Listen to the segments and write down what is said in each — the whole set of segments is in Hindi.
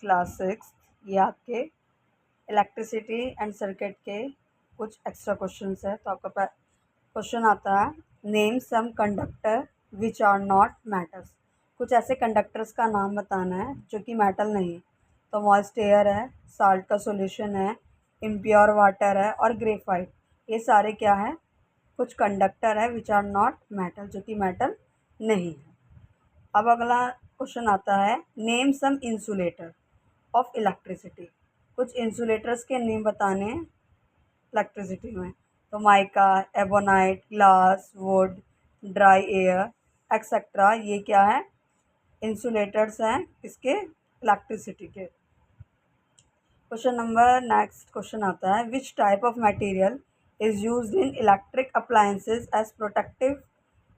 क्लास 6 ये आपके इलेक्ट्रिसिटी एंड सर्किट के कुछ एक्स्ट्रा क्वेश्चंस है। तो आपका क्वेश्चन आता है, name some conductor which are not metals. कुछ ऐसे कंडक्टर्स का नाम बताना है जो कि मेटल नहीं। तो मॉइस्ट एयर है, साल्ट का सॉल्यूशन है, इम्प्योर वाटर है और ग्रेफाइट। ये सारे क्या है, कुछ कंडक्टर है विच आर नॉट मेटल, जो कि मेटल नहीं है। अब अगला क्वेश्चन आता है, name some insulator of electricity. कुछ इंसुलेटर्स के नेम बताने हैं इलेक्ट्रिसिटी में। तो mica, ebonite, glass, wood, dry air etcetera, ये क्या है, इंसुलेटर्स हैं इसके इलेक्ट्रिसिटी के। क्वेश्चन नंबर नेक्स्ट क्वेश्चन आता है, which type of material is used in electric appliances as protective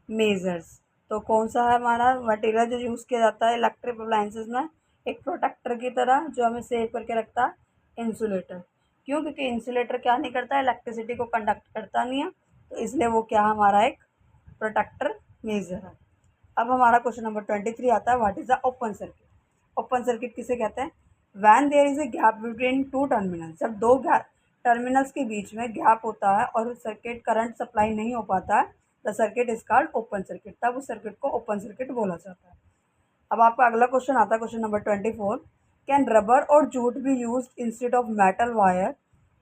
measures. तो कौन सा है हमारा मटेरियल जो यूज़ किया जाता है इलेक्ट्रिक अप्लायंसेस में एक प्रोटेक्टर की तरह, जो हमें सेव करके रखता है, इंसुलेटर। क्यों? क्योंकि इंसुलेटर क्या नहीं करता है, इलेक्ट्रिसिटी को कंडक्ट करता नहीं है, तो इसलिए वो क्या हमारा एक प्रोटेक्टर मेजर है। अब हमारा क्वेश्चन नंबर 23 आता है, what is the open circuit. Open circuit किसे कहते हैं? When there is a gap between two terminal. जब दो टर्मिनल्स के बीच में गैप होता है और सर्किट करंट सप्लाई नहीं हो पाता है, the circuit is called open circuit. तब उस सर्किट को ओपन सर्किट बोला जाता है। अब आपका अगला क्वेश्चन आता है, क्वेश्चन नंबर 24, कैन रबर और jute be use instead of metal wire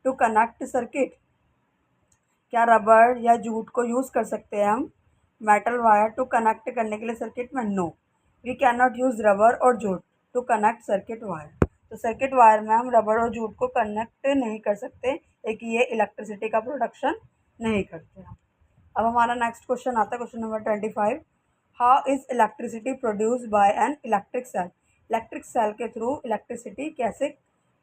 to connect circuit. क्या रबर या जूट को यूज़ कर सकते हैं हम मेटल वायर टू कनेक्ट करने के लिए सर्किट में? No, we can not use rubber और jute to connect circuit wire. तो सर्किट वायर में हम रबर और जूट को कनेक्ट नहीं कर सकते, एक ये इलेक्ट्रिसिटी का प्रोडक्शन नहीं करते हैं। अब हमारा नेक्स्ट क्वेश्चन आता है, question number 25, how is electricity produce by an electric cell. Electric cell के थ्रू इलेक्ट्रिसिटी कैसे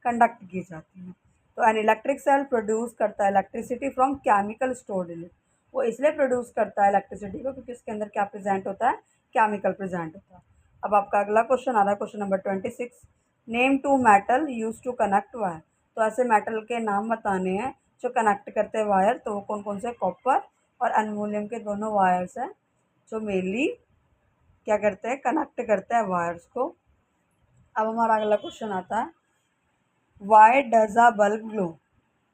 कंडक्ट की जाती है? तो एन इलेक्ट्रिक सेल प्रोड्यूस करता है electricity from chemical stored in it. वो इसलिए प्रोड्यूस करता है इलेक्ट्रिसिटी को क्योंकि उसके अंदर क्या प्रेजेंट होता है, केमिकल प्रेजेंट होता है। अब आपका अगला क्वेश्चन आ रहा है, question number 26, name two metal use to connect wire. तो ऐसे मेटल के नाम बताने हैं जो कनेक्ट करते हैं वायर। तो वो कौन कौन से? कॉपर और एल्युमिनियम के दोनों वायर्स हैं जो मेनली क्या करते हैं, कनेक्ट करते हैं वायर्स को। अब हमारा अगला क्वेश्चन आता है, why does a bulb glow.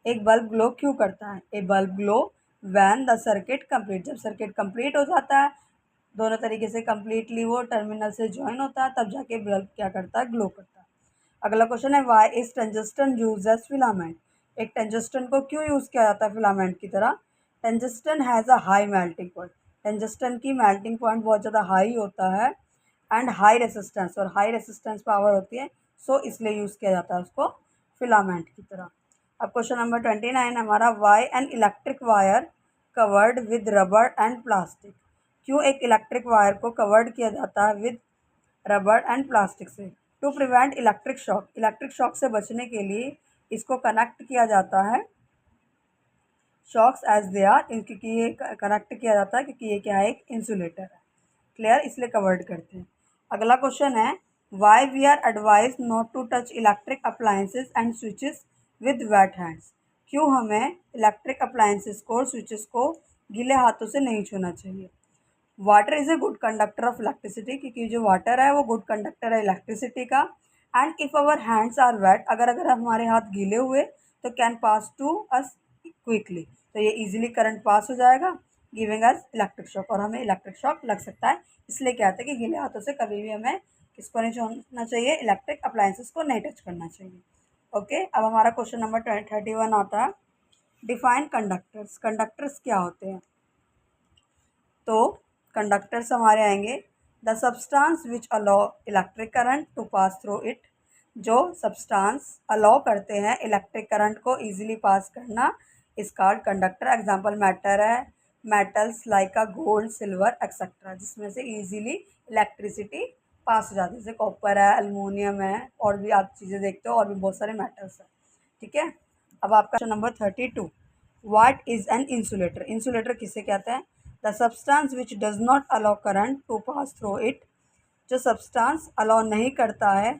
एक बल्ब ग्लो क्यों करता है? A bulb glow when the circuit complete. जब सर्किट कंप्लीट हो जाता है, दोनों तरीके से कंप्लीटली वो टर्मिनल से ज्वाइन होता है, तब जाके बल्ब क्या करता है, ग्लो करता है। अगला क्वेश्चन है, why is tungsten use as filament. एक टंजस्टन को क्यों यूज़ किया जाता है फिलामेंट की तरह? टंजस्टन has a high melting point. टंजस्टन की मेल्टिंग पॉइंट बहुत ज़्यादा हाई होता है एंड हाई रेसिस्टेंस, और हाई रेसिस्टेंस पावर होती है, सो इसलिए यूज़ किया जाता है उसको फिलामेंट की तरह। अब क्वेश्चन नंबर 29 हमारा, why an electric wire covered with rubber and plastic. क्यों एक इलेक्ट्रिक वायर को कवर्ड किया जाता है विद रबर एंड प्लास्टिक से? To prevent electric shock. Electric shock से बचने के लिए इसको कनेक्ट किया जाता है, शॉक्स एज दे आर, क्योंकि ये कनेक्ट किया जाता है क्योंकि ये क्या है, एक इंसुलेटर है। क्लियर, इसलिए कवर्ड करते हैं। अगला क्वेश्चन है, why we are advise not to touch electric appliances and switches with wet hands. क्यों हमें इलेक्ट्रिक अप्लायंसेस को और स्विचेस को गीले हाथों से नहीं छूना चाहिए? Water is a good conductor of electricity, क्योंकि जो वाटर है वो गुड कंडक्टर है इलेक्ट्रिसिटी का। And if our hands are wet, अगर हमारे हाथ गीले हुए तो can pass to us quickly, तो ये इजीली करंट पास हो जाएगा, गिविंग अस इलेक्ट्रिक शॉक, और हमें इलेक्ट्रिक शॉक लग सकता है। इसलिए कहते हैं कि गीले हाथों से कभी भी हमें किसको नहीं छूना चाहिए, इलेक्ट्रिक अप्लायंसेस को नहीं टच करना चाहिए। ओके, अब हमारा क्वेश्चन नंबर 31 आता है, डिफाइन कंडक्टर्स। कंडक्टर्स क्या होते हैं? तो कंडक्टर्स हमारे आएंगे, the substance which allow electric current to pass through it. जो सब्सटेंस अलाउ करते हैं इलेक्ट्रिक करंट को ईजिली पास करना, is called conductor. Example matter है, metals like a gold, silver etcetera, जिसमें से ईजिली इलेक्ट्रिसिटी पास हो जाती है, जैसे कॉपर है, एल्युमिनियम है, और भी आप चीज़ें देखते हो, और भी बहुत सारे मेटल्स हैं। ठीक है, अब आपका question number 32, what is an insulator. Insulator किसे कहते हैं? The substance which does not allow current to pass through it. जो सब्सटेंस अलाउ नहीं करता है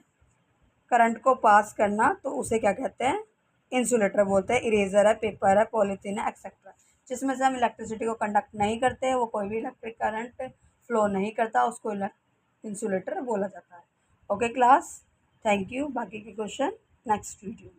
करंट को पास करना, तो उसे क्या कहते हैं, इंसुलेटर बोलते हैं। इरेजर है, पेपर है, पॉलीथीन है एक्सेट्रा, जिसमें से हम इलेक्ट्रिसिटी को कंडक्ट नहीं करते हैं, वो कोई भी इलेक्ट्रिक करंट फ्लो नहीं करता, उसको इंसुलेटर बोला जाता है। Okay class, thank you. बाकी के क्वेश्चन नेक्स्ट वीडियो में।